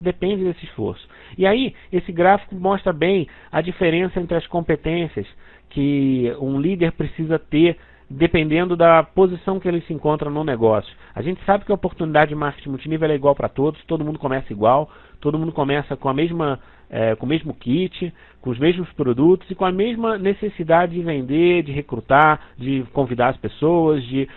depende desse esforço. E aí, esse gráfico mostra bem a diferença entre as competências que um líder precisa ter dependendo da posição que ele se encontra no negócio. A gente sabe que a oportunidade de marketing multinível é igual para todos, todo mundo começa igual, todo mundo começa com com o mesmo kit, com os mesmos produtos e com a mesma necessidade de vender, de recrutar, de convidar as pessoas, de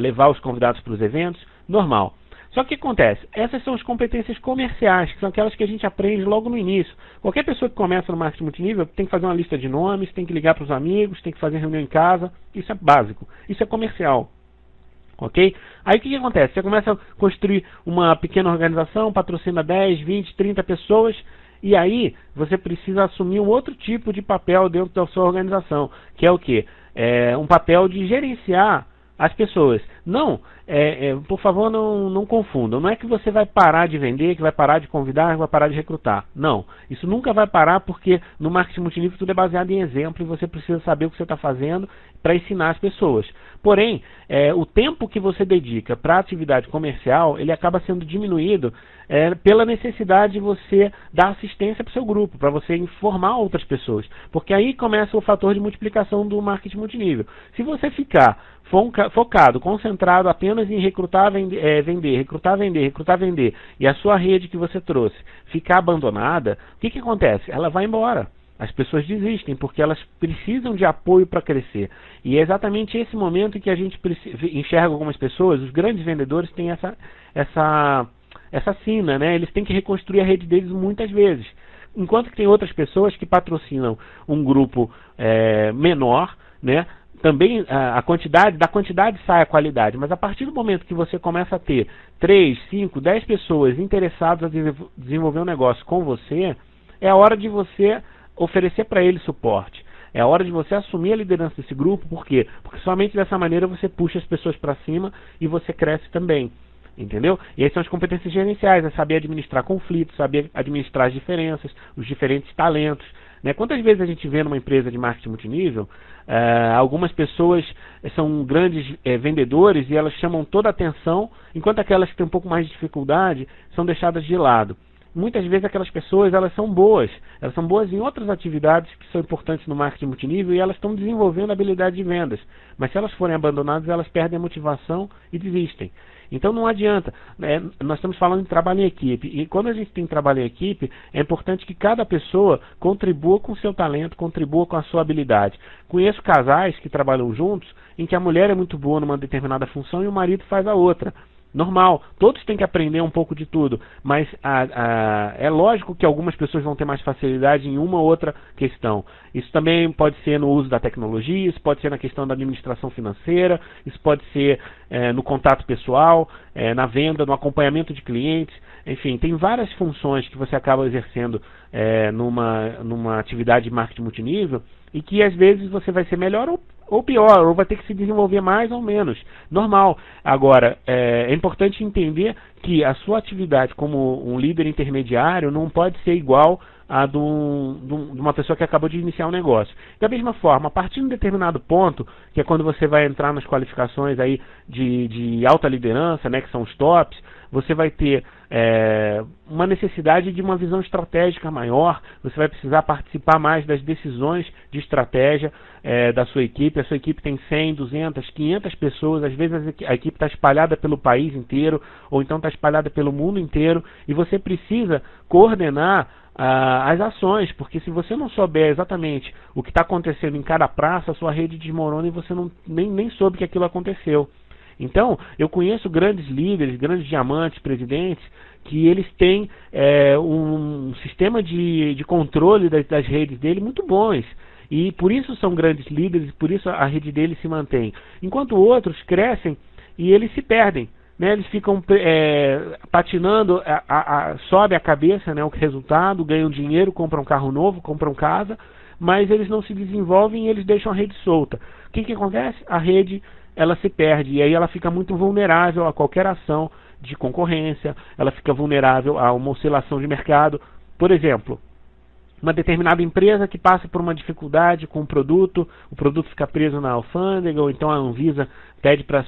levar os convidados para os eventos, normal. Só que o que acontece? Essas são as competências comerciais, que são aquelas que a gente aprende logo no início. Qualquer pessoa que começa no marketing multinível tem que fazer uma lista de nomes, tem que ligar para os amigos, tem que fazer reunião em casa. Isso é básico. Isso é comercial. Ok? Aí o que acontece? Você começa a construir uma pequena organização, patrocina 10, 20, 30 pessoas, e aí você precisa assumir um outro tipo de papel dentro da sua organização, que é o quê? Um papel de gerenciar as pessoas. Não, por favor, não confundam. Não é que você vai parar de vender, que vai parar de convidar, que vai parar de recrutar. Não, isso nunca vai parar porque no marketing multinível tudo é baseado em exemplo e você precisa saber o que você está fazendo para ensinar as pessoas. Porém, o tempo que você dedica para a atividade comercial, ele acaba sendo diminuído pela necessidade de você dar assistência para o seu grupo, para você informar outras pessoas. Porque aí começa o fator de multiplicação do marketing multinível. Se você ficar focado, concentrado apenas em recrutar, vender, recrutar, vender, recrutar, vender, e a sua rede que você trouxe ficar abandonada, o que acontece? Ela vai embora. As pessoas desistem porque elas precisam de apoio para crescer. E é exatamente esse momento em que a gente enxerga algumas pessoas, os grandes vendedores têm essa sina, né? Eles têm que reconstruir a rede deles muitas vezes. Enquanto que tem outras pessoas que patrocinam um grupo menor, né? Também da quantidade sai a qualidade, mas a partir do momento que você começa a ter 3, 5, 10 pessoas interessadas a desenvolver um negócio com você, é a hora de você oferecer para eles suporte. É a hora de você assumir a liderança desse grupo. Por quê? Porque somente dessa maneira você puxa as pessoas para cima e você cresce também. Entendeu? E essas são as competências gerenciais, é saber administrar conflitos, saber administrar as diferenças, os diferentes talentos. Né? Quantas vezes a gente vê numa empresa de marketing multinível, algumas pessoas são grandes vendedores e elas chamam toda a atenção, enquanto aquelas que têm um pouco mais de dificuldade são deixadas de lado. Muitas vezes aquelas pessoas elas são boas em outras atividades que são importantes no marketing multinível e elas estão desenvolvendo a habilidade de vendas. Mas se elas forem abandonadas, elas perdem a motivação e desistem. Então não adianta, nós estamos falando de trabalho em equipe, e quando a gente tem trabalho em equipe, é importante que cada pessoa contribua com o seu talento, contribua com a sua habilidade. Conheço casais que trabalham juntos, em que a mulher é muito boa numa determinada função e o marido faz a outra. Normal, todos têm que aprender um pouco de tudo, mas é lógico que algumas pessoas vão ter mais facilidade em uma ou outra questão. Isso também pode ser no uso da tecnologia, isso pode ser na questão da administração financeira, isso pode ser no contato pessoal, na venda, no acompanhamento de clientes. Enfim, tem várias funções que você acaba exercendo numa atividade de marketing multinível e que às vezes você vai ser melhor ou pior, ou vai ter que se desenvolver mais ou menos. Normal. Agora, é importante entender que a sua atividade como um líder intermediário não pode ser igual a de uma pessoa que acabou de iniciar um negócio. Da mesma forma, a partir de um determinado ponto, que é quando você vai entrar nas qualificações aí de alta liderança, né, que são os tops, você vai ter uma necessidade de uma visão estratégica maior, você vai precisar participar mais das decisões de estratégia da sua equipe. A sua equipe tem 100, 200, 500 pessoas, às vezes a equipe está espalhada pelo país inteiro, ou então está espalhada pelo mundo inteiro, e você precisa coordenar as ações, porque se você não souber exatamente o que está acontecendo em cada praça, a sua rede desmorona e você nem soube que aquilo aconteceu. Então, eu conheço grandes líderes, grandes diamantes, presidentes, que eles têm um sistema de controle das redes dele muito bons. E por isso são grandes líderes, por isso a rede deles se mantém. Enquanto outros crescem e eles se perdem. Né, eles ficam patinando, sobe a cabeça, né, o resultado, ganham dinheiro, compram um carro novo, compram casa, mas eles não se desenvolvem e eles deixam a rede solta. O que acontece? A rede ela se perde e aí ela fica muito vulnerável a qualquer ação de concorrência, ela fica vulnerável a uma oscilação de mercado. Por exemplo, uma determinada empresa que passa por uma dificuldade com o produto fica preso na alfândega, ou então a Anvisa pede para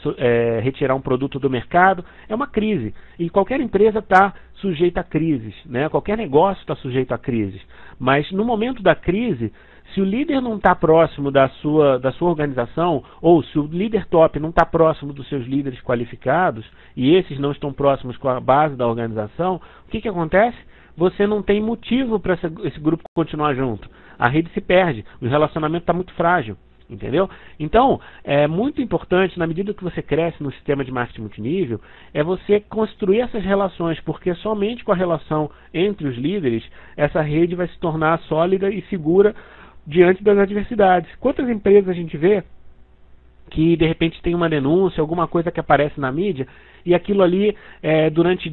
retirar um produto do mercado. É uma crise. E qualquer empresa está sujeita a crises, né? Qualquer negócio está sujeito a crises. Mas no momento da crise, se o líder não está próximo da sua organização, ou se o líder top não está próximo dos seus líderes qualificados, e esses não estão próximos com a base da organização, o que acontece? Você não tem motivo para esse grupo continuar junto. A rede se perde, o relacionamento está muito frágil, entendeu? Então, é muito importante, na medida que você cresce no sistema de marketing multinível, é você construir essas relações, porque somente com a relação entre os líderes, essa rede vai se tornar sólida e segura diante das adversidades. Quantas empresas a gente vê que de repente tem uma denúncia, alguma coisa que aparece na mídia, e aquilo ali, durante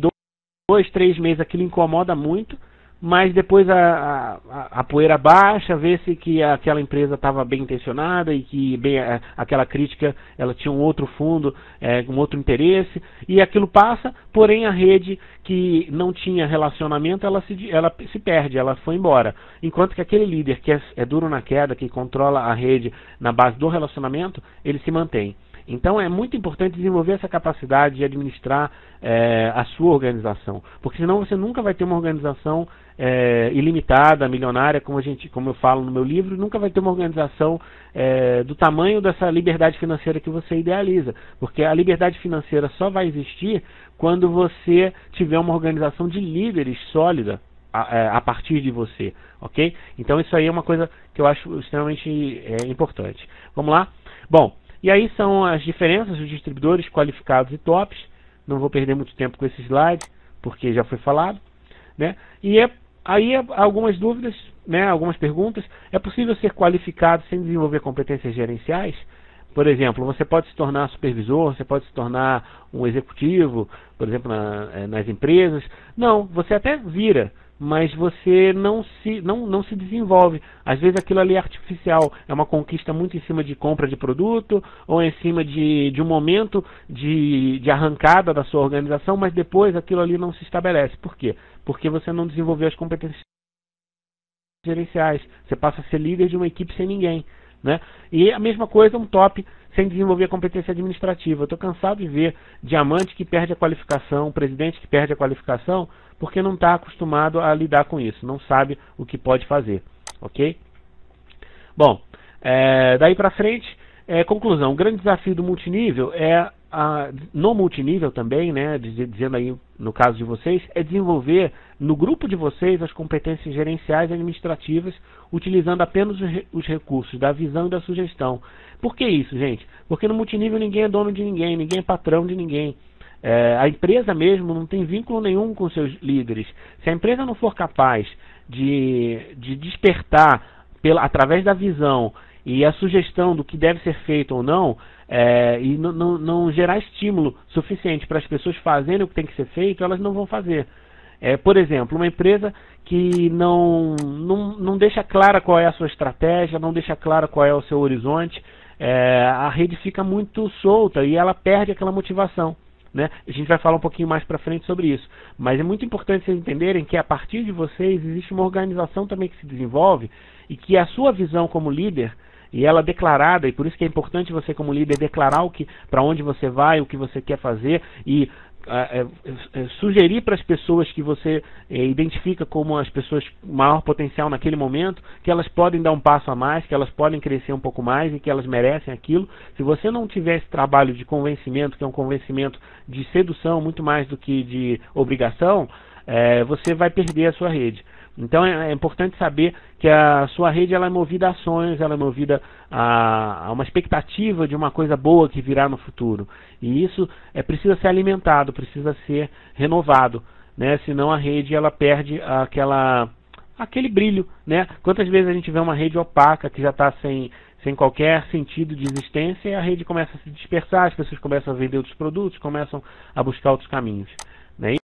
2, 3 meses, aquilo incomoda muito, mas depois a poeira baixa, vê-se que aquela empresa estava bem intencionada e que aquela crítica ela tinha um outro fundo, um outro interesse, e aquilo passa, porém a rede que não tinha relacionamento, ela se perde, ela foi embora. Enquanto que aquele líder que é duro na queda, que controla a rede na base do relacionamento, ele se mantém. Então é muito importante desenvolver essa capacidade de administrar a sua organização, porque senão você nunca vai ter uma organização ilimitada, milionária, como eu falo no meu livro, nunca vai ter uma organização do tamanho dessa liberdade financeira que você idealiza, porque a liberdade financeira só vai existir quando você tiver uma organização de líderes sólida a partir de você, ok? Então isso aí é uma coisa que eu acho extremamente importante. Vamos lá? Bom, e aí são as diferenças dos distribuidores qualificados e tops. Não vou perder muito tempo com esse slide, porque já foi falado, né? E aí algumas dúvidas, né? Algumas perguntas. É possível ser qualificado sem desenvolver competências gerenciais? Por exemplo, você pode se tornar supervisor, você pode se tornar um executivo, por exemplo, nas empresas. Não, você até vira, mas você não se desenvolve. Às vezes aquilo ali é artificial, é uma conquista muito em cima de compra de produto, ou em cima de um momento de arrancada da sua organização, mas depois aquilo ali não se estabelece. Por quê? Porque você não desenvolveu as competências gerenciais. Você passa a ser líder de uma equipe sem ninguém, né? E a mesma coisa um top sem desenvolver a competência administrativa. Eu estou cansado de ver diamante que perde a qualificação, presidente que perde a qualificação, porque não está acostumado a lidar com isso, não sabe o que pode fazer, ok? Bom, daí para frente, conclusão, o grande desafio do multinível no multinível também, né, dizendo aí no caso de vocês, é desenvolver no grupo de vocês as competências gerenciais e administrativas, utilizando apenas os recursos da visão e da sugestão. Por que isso, gente? Porque no multinível ninguém é dono de ninguém, ninguém é patrão de ninguém. A empresa mesmo não tem vínculo nenhum com seus líderes. Se a empresa não for capaz de despertar através da visão e a sugestão do que deve ser feito ou não, e não gerar estímulo suficiente para as pessoas fazerem o que tem que ser feito, elas não vão fazer. Por exemplo, uma empresa que não deixa clara qual é a sua estratégia, não deixa clara qual é o seu horizonte, a rede fica muito solta e ela perde aquela motivação, né? A gente vai falar um pouquinho mais para frente sobre isso, mas é muito importante vocês entenderem que a partir de vocês existe uma organização também que se desenvolve e que a sua visão como líder, e ela declarada, e por isso que é importante você como líder declarar para onde você vai, o que você quer fazer, e sugerir para as pessoas que você identifica como as pessoas com maior potencial naquele momento, que elas podem dar um passo a mais, que elas podem crescer um pouco mais e que elas merecem aquilo. Se você não tiver esse trabalho de convencimento, que é um convencimento de sedução muito mais do que de obrigação, você vai perder a sua rede. Então é importante saber que a sua rede ela é movida a sonhos, ela é movida a uma expectativa de uma coisa boa que virá no futuro. E isso precisa ser alimentado, precisa ser renovado, né? Senão a rede ela perde aquele brilho, né? Quantas vezes a gente vê uma rede opaca que já está sem qualquer sentido de existência e a rede começa a se dispersar, as pessoas começam a vender outros produtos, começam a buscar outros caminhos, né?